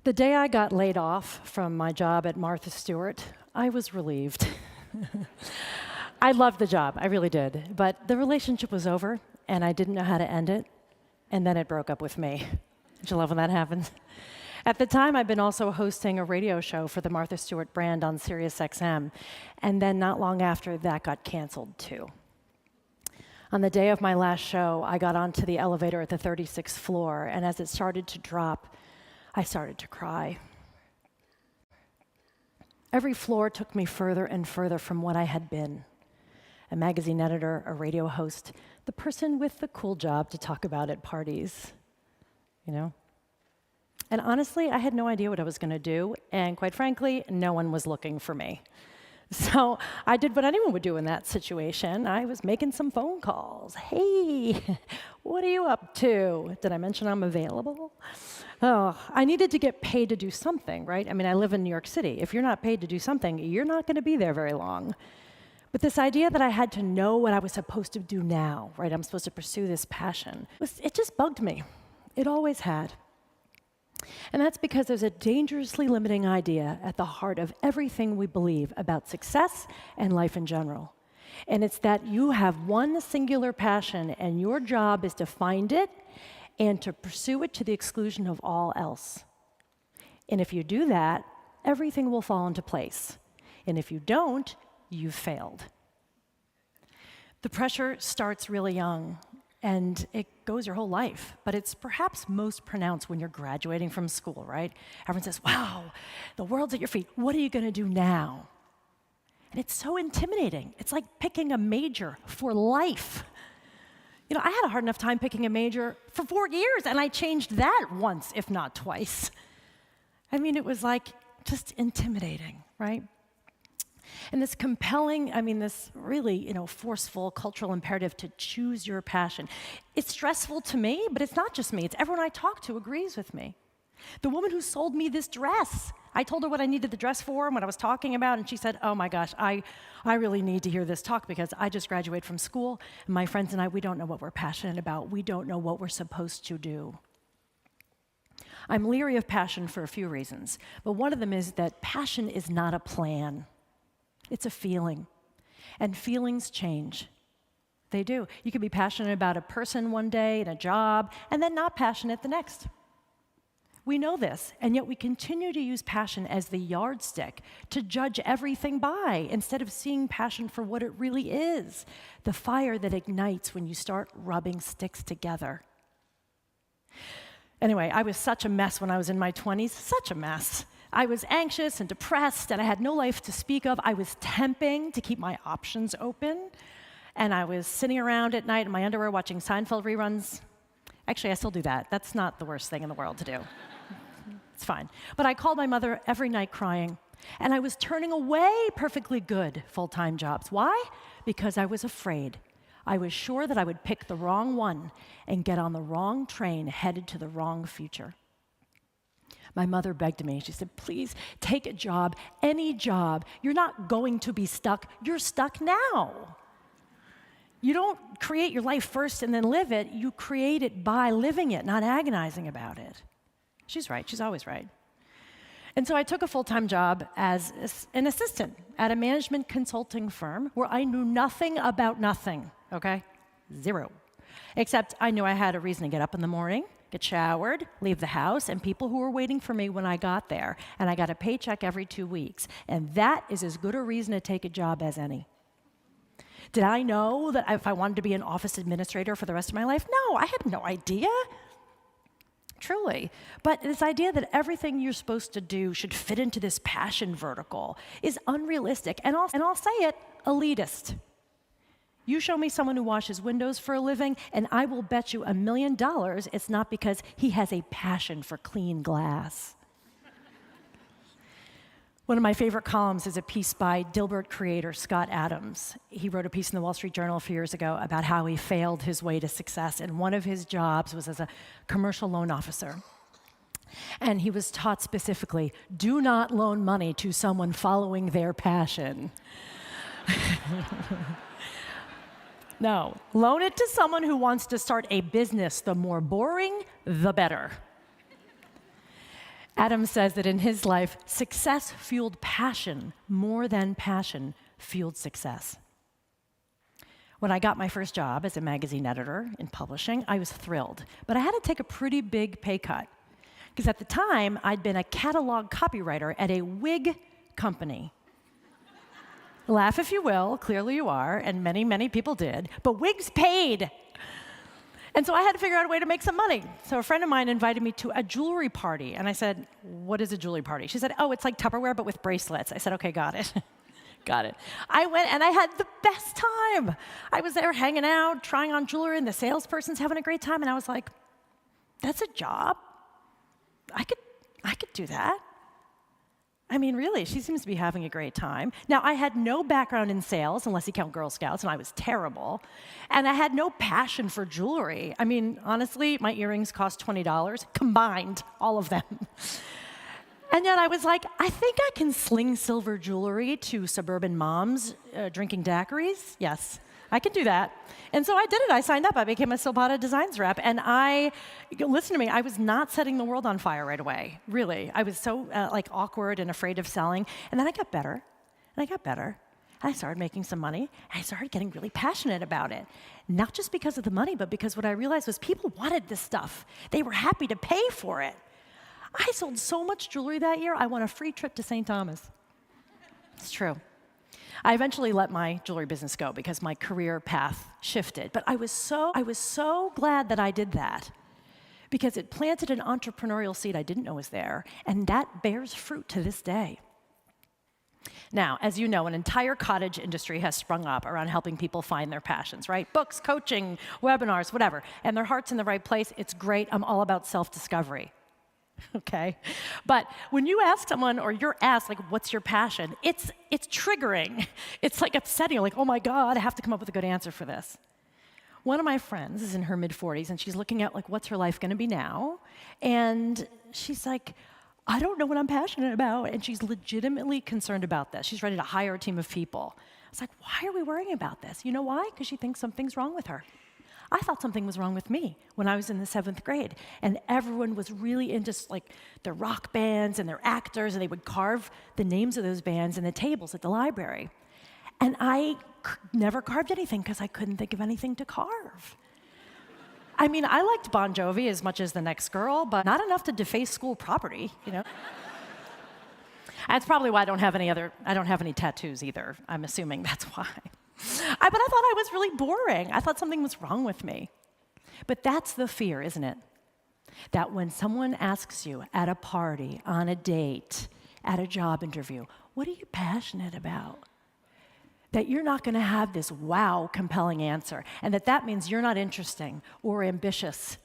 The day I got laid off from my job at Martha Stewart, I was relieved. I loved the job, I really did. But the relationship was over, and I didn't know how to end it, and then it broke up with me. Did you love when that happened? At the time, I'd been also hosting a radio show for the Martha Stewart brand on SiriusXM, and then not long after, that got canceled too. On the day of my last show, I got onto the elevator at the 36th floor, and as it started to drop, I started to cry. Every floor took me further and further from what I had been. A magazine editor, a radio host, the person with the cool job to talk about at parties, you know? And honestly, I had no idea what I was going to do, and quite frankly, no one was looking for me. So I did what anyone would do in that situation. I was making some phone calls. Hey, what are you up to? Did I mention I'm available? Oh, I needed to get paid to do something, right? I mean, I live in New York City. If you're not paid to do something, you're not going to be there very long. But this idea that I had to know what I was supposed to do now, right? I'm supposed to pursue this passion, it just bugged me. It always had. And that's because there's a dangerously limiting idea at the heart of everything we believe about success and life in general. And it's that you have one singular passion, and your job is to find it and to pursue it to the exclusion of all else. And if you do that, everything will fall into place. And if you don't, you've failed. The pressure starts really young, and it goes your whole life, but it's perhaps most pronounced when you're graduating from school, right? Everyone says, wow, the world's at your feet. What are you going to do now? And it's so intimidating. It's like picking a major for life. You know, I had a hard enough time picking a major for 4 years, and I changed that once, if not twice. I mean, it was like just intimidating, right? And this compelling, this really, forceful cultural imperative to choose your passion. It's stressful to me, but it's not just me. It's everyone I talk to agrees with me. The woman who sold me this dress, I told her what I needed the dress for and what I was talking about, and she said, oh my gosh, I really need to hear this talk because I just graduated from school, and my friends and I, we don't know what we're passionate about. We don't know what we're supposed to do. I'm leery of passion for a few reasons, but one of them is that passion is not a plan. It's a feeling, and feelings change. They do. You can be passionate about a person one day and a job, and then not passionate the next. We know this, and yet we continue to use passion as the yardstick to judge everything by, instead of seeing passion for what it really is, the fire that ignites when you start rubbing sticks together. Anyway, I was such a mess when I was in my 20s, such a mess. I was anxious and depressed, and I had no life to speak of. I was temping to keep my options open, and I was sitting around at night in my underwear watching Seinfeld reruns. Actually, I still do that. That's not the worst thing in the world to do. It's fine. But I called my mother every night crying, and I was turning away perfectly good full-time jobs. Why? Because I was afraid. I was sure that I would pick the wrong one and get on the wrong train headed to the wrong future. My mother begged me. She said, please take a job, any job. You're not going to be stuck. You're stuck now. You don't create your life first and then live it. You create it by living it, not agonizing about it. She's right. She's always right. And so I took a full-time job as an assistant at a management consulting firm where I knew nothing about nothing, okay? Zero. Except I knew I had a reason to get up in the morning, get showered, leave the house, and people who were waiting for me when I got there. And I got a paycheck every 2 weeks. And that is as good a reason to take a job as any. Did I know that if I wanted to be an office administrator for the rest of my life? No, I had no idea. Truly. But this idea that everything you're supposed to do should fit into this passion vertical is unrealistic. And I'll say it, elitist. You show me someone who washes windows for a living, and I will bet you $1 million it's not because he has a passion for clean glass. One of my favorite columns is a piece by Dilbert creator Scott Adams. He wrote a piece in the Wall Street Journal a few years ago about how he failed his way to success, and one of his jobs was as a commercial loan officer. And he was taught specifically, do not loan money to someone following their passion. No, loan it to someone who wants to start a business. The more boring, the better. Adam says that in his life, success fueled passion more than passion fueled success. When I got my first job as a magazine editor in publishing, I was thrilled. But I had to take a pretty big pay cut. Because at the time, I'd been a catalog copywriter at a wig company. Laugh if you will, clearly you are, and many, many people did. But wigs paid. And so I had to figure out a way to make some money. So a friend of mine invited me to a jewelry party. And I said, what is a jewelry party? She said, oh, it's like Tupperware, but with bracelets. I said, okay, got it. Got it. I went and I had the best time. I was there hanging out, trying on jewelry, and the salesperson's having a great time. And I was like, that's a job. I could do that. I mean, really, she seems to be having a great time. Now, I had no background in sales, unless you count Girl Scouts, and I was terrible. And I had no passion for jewelry. I mean, honestly, my earrings cost $20, combined, all of them. And yet I was like, I think I can sling silver jewelry to suburban moms drinking daiquiris. Yes, I can do that. And so I did it. I signed up. I became a Silpata Designs rep. And listen to me, I was not setting the world on fire right away, really. I was so awkward and afraid of selling. And then I got better, and I got better. And I started making some money, and I started getting really passionate about it. Not just because of the money, but because what I realized was people wanted this stuff. They were happy to pay for it. I sold so much jewelry that year, I won a free trip to St. Thomas. It's true. I eventually let my jewelry business go because my career path shifted. But I was so glad that I did that because it planted an entrepreneurial seed I didn't know was there, and that bears fruit to this day. Now, as you know, an entire cottage industry has sprung up around helping people find their passions, right? Books, coaching, webinars, whatever. And their heart's in the right place. It's great. I'm all about self-discovery. Okay? But when you ask someone or you're asked, like, what's your passion? It's triggering. It's like upsetting. You're like, oh my God, I have to come up with a good answer for this. One of my friends is in her mid-40s, and she's looking at, like, what's her life going to be now? And she's like, I don't know what I'm passionate about. And she's legitimately concerned about this. She's ready to hire a team of people. I was like, why are we worrying about this? You know why? Because she thinks something's wrong with her. I thought something was wrong with me when I was in the 7th grade. And everyone was really into their rock bands and their actors, and they would carve the names of those bands in the tables at the library. And I never carved anything because I couldn't think of anything to carve. I mean, I liked Bon Jovi as much as the next girl, but not enough to deface school property, you know? That's probably why I don't have any tattoos either. I'm assuming that's why. But I thought I was really boring. I thought something was wrong with me. But that's the fear, isn't it? That when someone asks you at a party, on a date, at a job interview, what are you passionate about? That you're not going to have this wow, compelling answer, and that means you're not interesting or ambitious,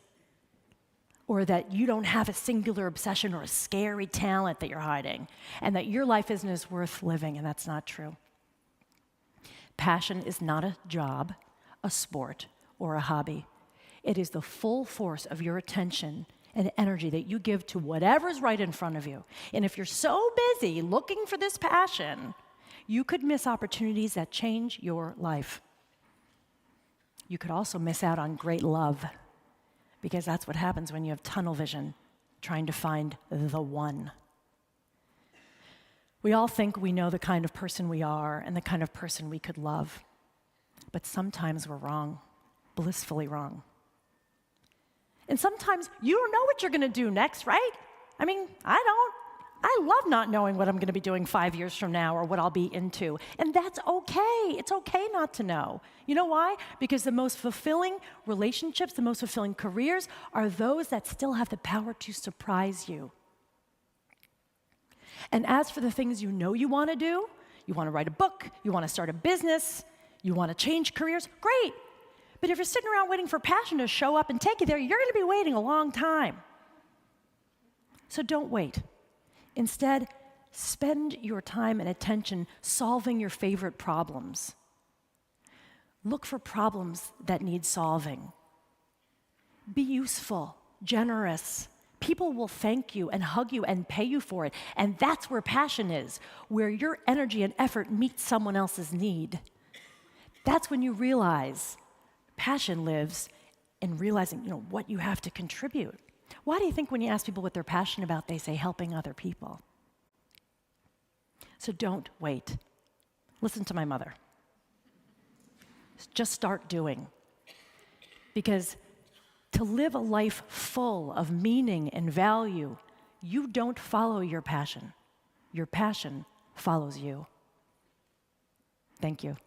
or that you don't have a singular obsession or a scary talent that you're hiding, and that your life isn't as worth living, and that's not true. Passion is not a job, a sport, or a hobby. It is the full force of your attention and energy that you give to whatever's right in front of you. And if you're so busy looking for this passion, you could miss opportunities that change your life. You could also miss out on great love, because that's what happens when you have tunnel vision, trying to find the one. We all think we know the kind of person we are and the kind of person we could love. But sometimes we're wrong, blissfully wrong. And sometimes you don't know what you're going to do next, right? I mean, I don't. I love not knowing what I'm going to be doing 5 years from now or what I'll be into. And that's okay. It's okay not to know. You know why? Because the most fulfilling relationships, the most fulfilling careers are those that still have the power to surprise you. And as for the things you know you want to do, you want to write a book, you want to start a business, you want to change careers, great. But if you're sitting around waiting for passion to show up and take you there, you're going to be waiting a long time. So don't wait. Instead, spend your time and attention solving your favorite problems. Look for problems that need solving. Be useful, generous. People will thank you and hug you and pay you for it. And that's where passion is, where your energy and effort meet someone else's need. That's when you realize passion lives in realizing, what you have to contribute. Why do you think when you ask people what they're passionate about, they say helping other people? So don't wait. Listen to my mother. Just start doing. Because to live a life full of meaning and value, you don't follow your passion. Your passion follows you. Thank you.